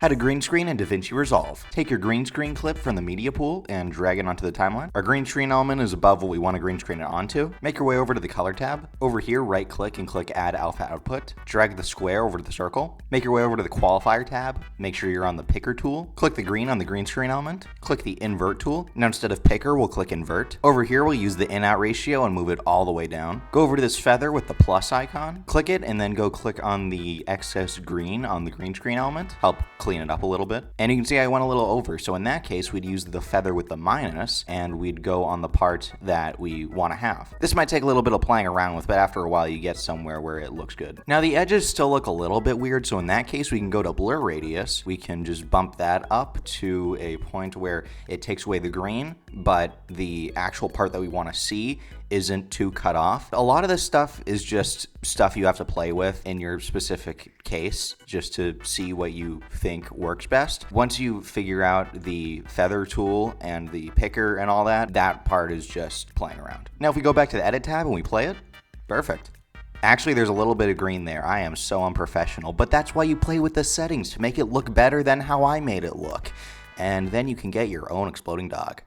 How to green screen in DaVinci Resolve. Take your green screen clip from the media pool and drag it onto the timeline. Our green screen element is above what we want to green screen it onto. Make your way over to the color tab. Over here, right click and click add alpha output. Drag the square over to the circle. Make your way over to the qualifier tab. Make sure you're on the picker tool. Click the green on the green screen element. Click the invert tool. Now instead of picker, we'll click invert. Over here, we'll use the in-out ratio and move it all the way down. Go over to this feather with the plus icon. Click it and then go click on the excess green on the green screen element. Help clean it up a little bit. And you can see I went a little over. So in that case, we'd use the feather with the minus and we'd go on the part that we want to have. This might take a little bit of playing around with, but after a while you get somewhere where it looks good. Now the edges still look a little bit weird. So in that case, we can go to blur radius. We can just bump that up to a point where it takes away the green, but the actual part that we want to see isn't too cut off. A lot of this stuff is just stuff you have to play with in your specific case just to see what you think works best. Once you figure out the feather tool and the picker and all that, that part is just playing around. Now if we go back to the edit tab and we play it, perfect. Actually, there's a little bit of green there. I am so unprofessional, but that's why you play with the settings, to make it look better than how I made it look. And then you can get your own exploding dog.